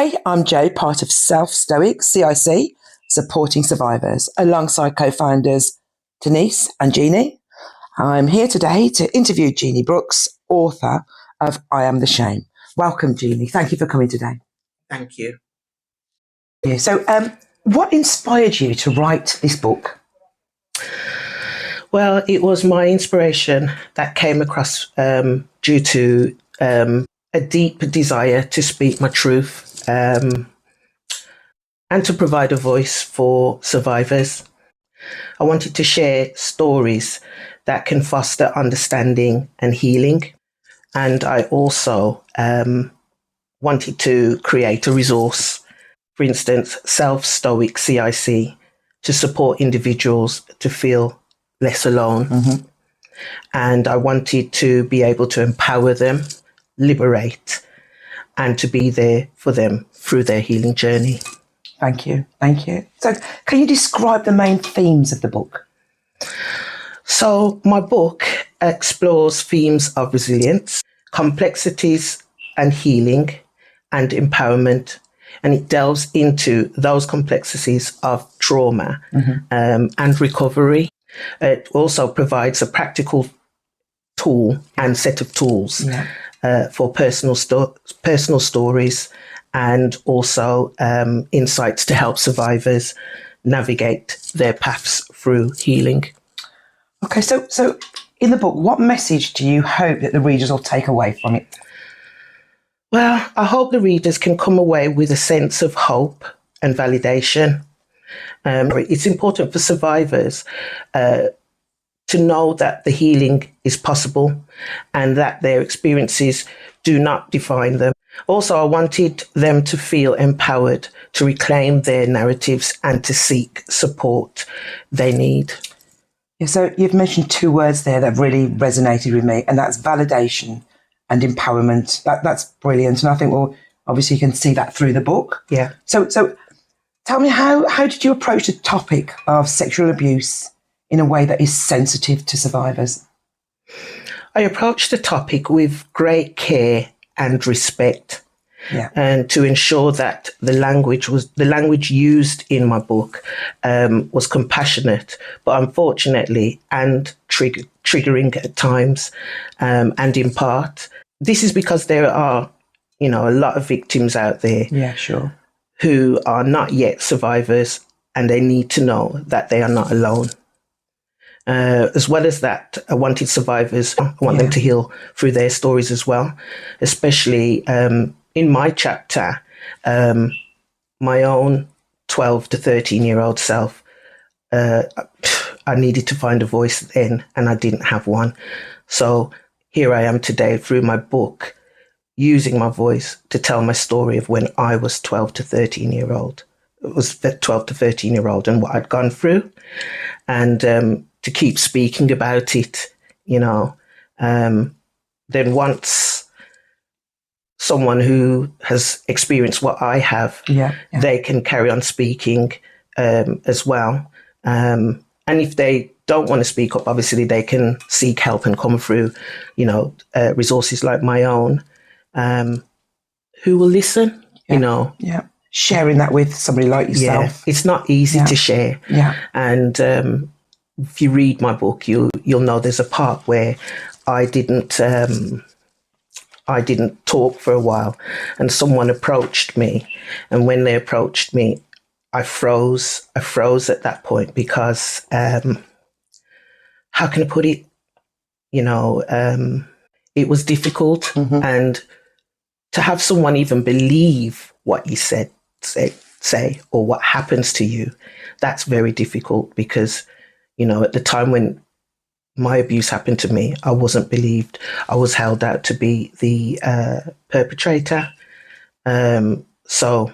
Hi, I'm Jo, part of SELF STOIC, CIC, supporting survivors, alongside co-founders Denise and Jeannie. I'm here today to interview Jeannie Brooks, author of I Am the Shame. Welcome, Jeannie. Thank you for coming today. Thank you. Yeah, so what inspired you to write this book? Well, it was my inspiration that came across due to a deep desire to speak my truth and to provide a voice for survivors. I wanted to share stories that can foster understanding and healing. And I also wanted to create a resource, for instance, SELF STOIC CIC, to support individuals to feel less alone. Mm-hmm. And I wanted to be able to empower them, liberate, and to be there for them through their healing journey. Thank you. Thank you. So can you describe the main themes of the book? So my book explores themes of resilience, complexities and healing and empowerment. And it delves into those complexities of trauma and recovery. It also provides a practical tool and set of tools for personal stories and also insights to help survivors navigate their paths through healing. Okay, so in the book, what message do you hope that the readers will take away from it? Well, I hope the readers can come away with a sense of hope and validation. It's important for survivors to know that the healing is possible and that their experiences do not define them. Also, I wanted them to feel empowered to reclaim their narratives and to seek support they need. Yeah, so you've mentioned two words there that really resonated with me, and that's validation and empowerment. That's brilliant. And I think, well, obviously you can see that through the book. Yeah. So tell me, how did you approach the topic of sexual abuse in a way that is sensitive to survivors? I approached the topic with great care and respect, and to ensure that the language used in my book was compassionate, but unfortunately and triggering at times, and in part. This is because there are, a lot of victims out there. Yeah, sure. Who are not yet survivors, and they need to know that they are not alone. As well as that, I wanted survivors, I want them to heal through their stories as well, especially in my chapter, my own 12 to 13-year-old self. I needed to find a voice then, and I didn't have one. So here I am today through my book, using my voice to tell my story of when I was 12 to 13-year-old. It was 12 to 13-year-old and what I'd gone through, and to keep speaking about it, then once someone who has experienced what I have, they can carry on speaking as well. And if they don't want to speak up, obviously they can seek help and come through, resources like my own, who will listen, Yeah. Sharing that with somebody like yourself. Yeah, it's not easy to share. Yeah. And if you read my book, you'll know there's a part where I didn't talk for a while, and someone approached me, and when they approached me, I froze at that point because how can I put it? It was difficult, and to have someone even believe what you say, or what happens to you, that's very difficult because, at the time when my abuse happened to me, I wasn't believed. I was held out to be the perpetrator. So,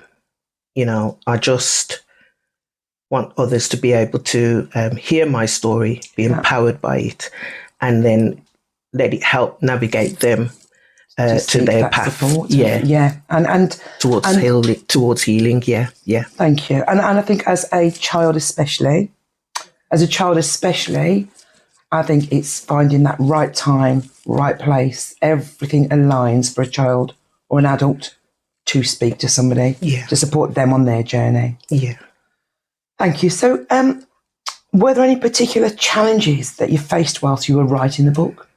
I just want others to be able to hear my story, be empowered by it, and then let it help navigate them to their path. Support. Yeah. And towards healing. Yeah. Thank you. And I think as a child especially, I think it's finding that right time, right place. Everything aligns for a child or an adult to speak to somebody, to support them on their journey. Yeah. Thank you. So, were there any particular challenges that you faced whilst you were writing the book?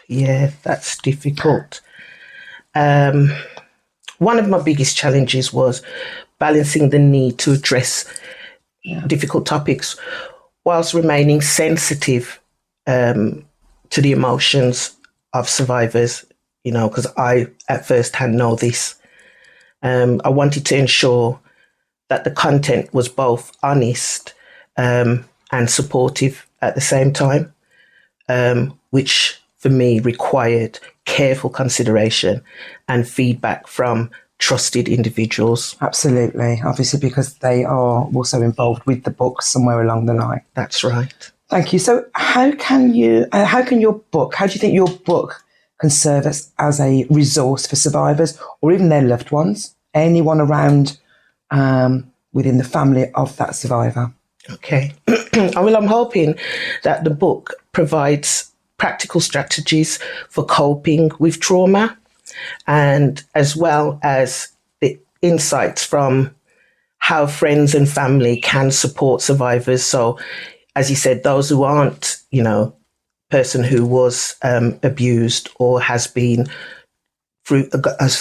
Yeah, that's difficult. One of my biggest challenges was balancing the need to address difficult topics whilst remaining sensitive to the emotions of survivors, because I at first hand know this. I wanted to ensure that the content was both honest and supportive at the same time, which for me required careful consideration and feedback from trusted individuals. Absolutely. Obviously, because they are also involved with the book somewhere along the line. That's right. Thank you. So how do you think your book can serve as a resource for survivors or even their loved ones, anyone around within the family of that survivor? Okay. Well, I'm hoping that the book provides practical strategies for coping with trauma, and as well as the insights from how friends and family can support survivors. So, as you said, those who aren't, person who was abused or has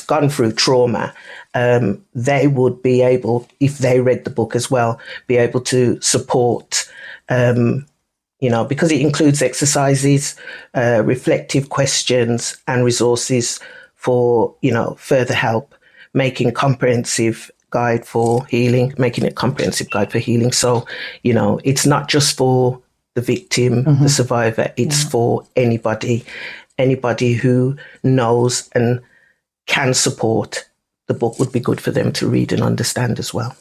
gone through trauma, they would be able, if they read the book as well, be able to support, because it includes exercises, reflective questions and resources for, further help, making it a comprehensive guide for healing. So, it's not just for the victim, the survivor, it's for anybody who knows and can support. The book would be good for them to read and understand as well.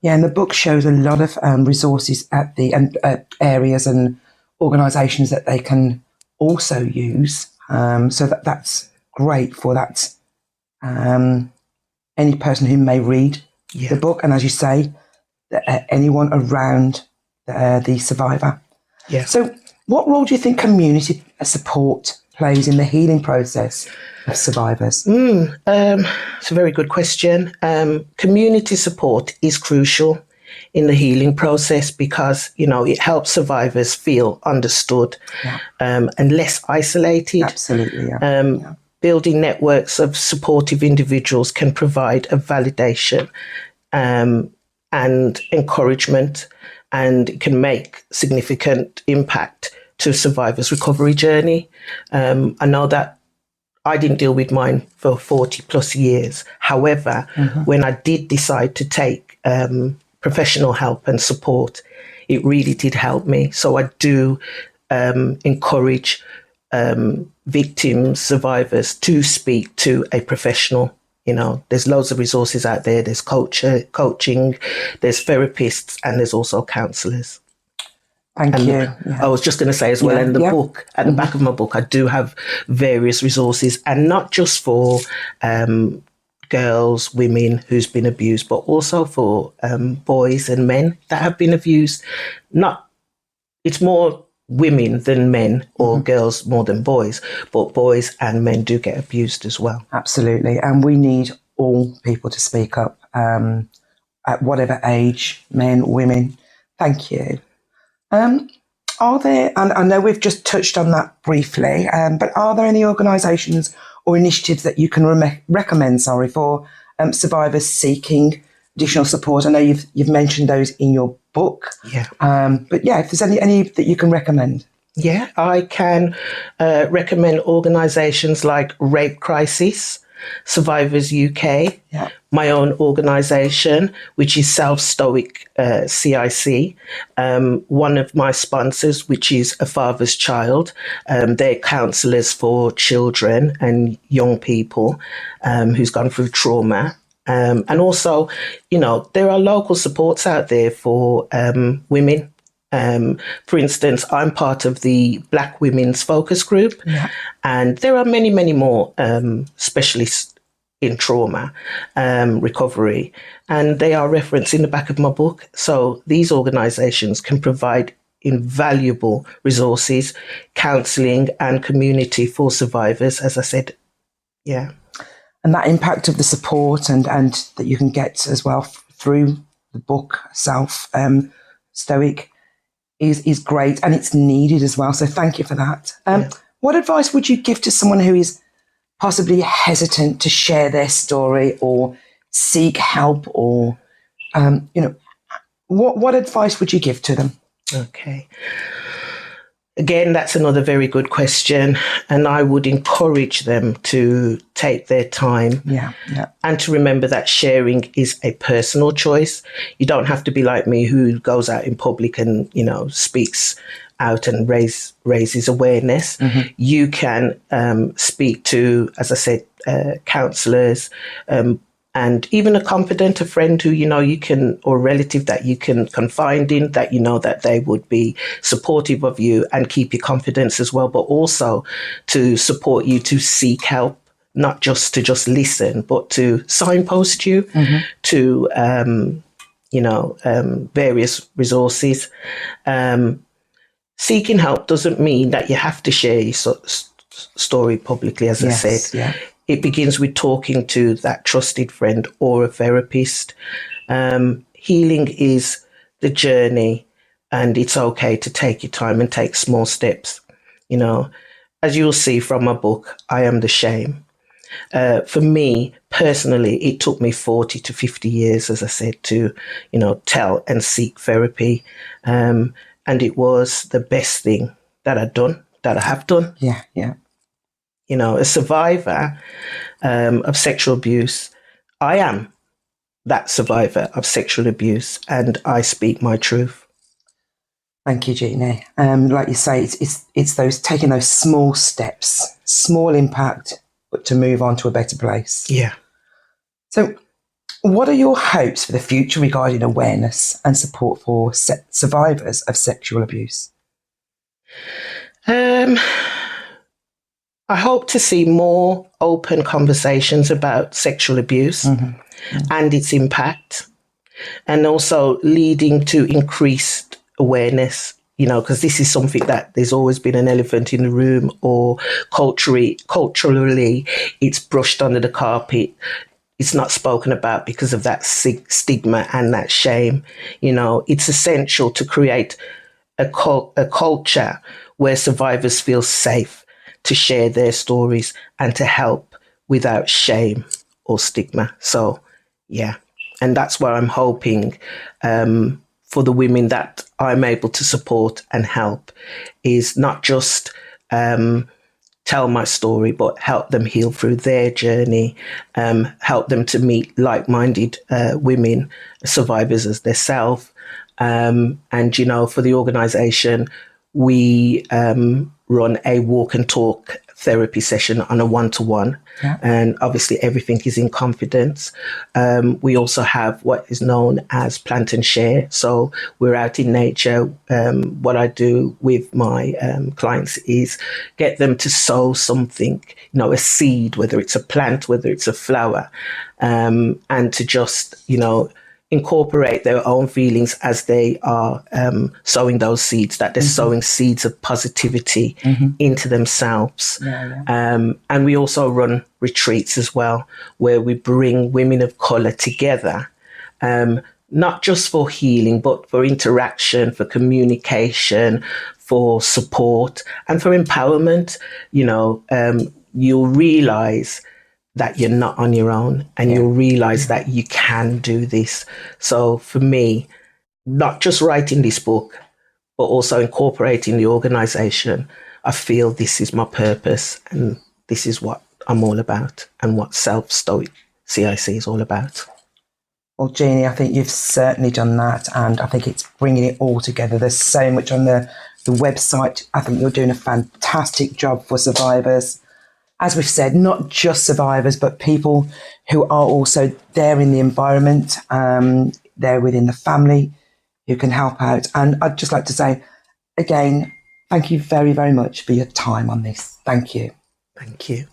Yeah, and the book shows a lot of resources at the areas and organisations that they can also use. So that's great for that any person who may read the book, and as you say, anyone around the survivor. Yeah. So, what role do you think community support plays in the healing process of survivors? It's a very good question. Community support is crucial in the healing process because, it helps survivors feel understood and less isolated. Absolutely, yeah. Building networks of supportive individuals can provide a validation and encouragement, and it can make significant impact to survivors' recovery journey. I know that I didn't deal with mine for 40 plus years. However, when I did decide to take professional help and support, it really did help me. So I do encourage victims, survivors to speak to a professional. There's loads of resources out there. There's coaching, there's therapists, and there's also counsellors. Thank you. Yeah. I was just going to say as well, in the book, at the back of my book, I do have various resources, and not just for girls, women who's been abused, but also for boys and men that have been abused. It's more women than men, or girls more than boys, but boys and men do get abused as well. Absolutely. And we need all people to speak up at whatever age, men, women. Thank you. Are there, and I know we've just touched on that briefly, but are there any organisations or initiatives that you can recommend, for survivors seeking additional support? I know you've mentioned those in your book. Yeah. But yeah, if there's any that you can recommend. Yeah, I can recommend organisations like Rape Crisis, Survivors UK, my own organisation, which is SELF STOIC CIC, one of my sponsors, which is A Father's Child. They're counsellors for children and young people who's gone through trauma. And also, there are local supports out there for women. For instance, I'm part of the Black Women's Focus Group, and there are many, many more specialists in trauma recovery, and they are referenced in the back of my book. So these organisations can provide invaluable resources, counselling and community for survivors, as I said Yeah. And that impact of the support and that you can get as well through the book Self Stoic is great, and it's needed as well. So thank you for that. What advice would you give to someone who is possibly hesitant to share their story or seek help, or what advice would you give to them? Okay. Again, that's another very good question. And I would encourage them to take their time. Yeah. And to remember that sharing is a personal choice. You don't have to be like me, who goes out in public and, speaks out and raises awareness. Mm-hmm. You can speak to, as I said, counsellors, and even a confidant, a friend who you can, or relative that you can confide in, that that they would be supportive of you and keep your confidence as well, but also to support you to seek help, not just to listen, but to signpost you to various resources. Seeking help doesn't mean that you have to share your story publicly, as I said. Yeah. It begins with talking to that trusted friend or a therapist. Healing is the journey, and it's okay to take your time and take small steps. As you'll see from my book, I Am the Shame. For me personally, it took me 40 to 50 years, as I said, to, tell and seek therapy. And it was the best thing that I have done. Yeah. A survivor of sexual abuse. I am that survivor of sexual abuse, and I speak my truth. Thank you, Jeannie. Like you say, it's those taking those small steps, small impact, but to move on to a better place. Yeah. So, what are your hopes for the future regarding awareness and support for survivors of sexual abuse? I hope to see more open conversations about sexual abuse and its impact, and also leading to increased awareness, because this is something that there's always been an elephant in the room, or culturally it's brushed under the carpet. It's not spoken about because of that stigma and that shame. It's essential to create a culture where survivors feel safe to share their stories and to help without shame or stigma. So, yeah. And that's where I'm hoping for the women that I'm able to support and help, is not just tell my story, but help them heal through their journey, help them to meet like-minded women, survivors as themselves. And, for the organisation, we run a walk and talk therapy session on a one-to-one. Yeah. And obviously everything is in confidence. We also have what is known as plant and share. So we're out in nature. What I do with my clients is get them to sow something, a seed, whether it's a plant, whether it's a flower, and to just, incorporate their own feelings as they are sowing those seeds, that they're sowing seeds of positivity into themselves. And we also run retreats as well, where we bring women of colour together, not just for healing, but for interaction, for communication, for support, and for empowerment. You'll realise that you're not on your own, and you'll realize that you can do this. So for me, not just writing this book, but also incorporating the organization, I feel this is my purpose, and this is what I'm all about, and what SELF STOIC CIC is all about. Well, Jeannie, I think you've certainly done that, and I think it's bringing it all together. There's so much on the website. I think you're doing a fantastic job for survivors. As we've said, not just survivors, but people who are also there in the environment, there within the family, who can help out. And I'd just like to say, again, thank you very, very much for your time on this. Thank you. Thank you.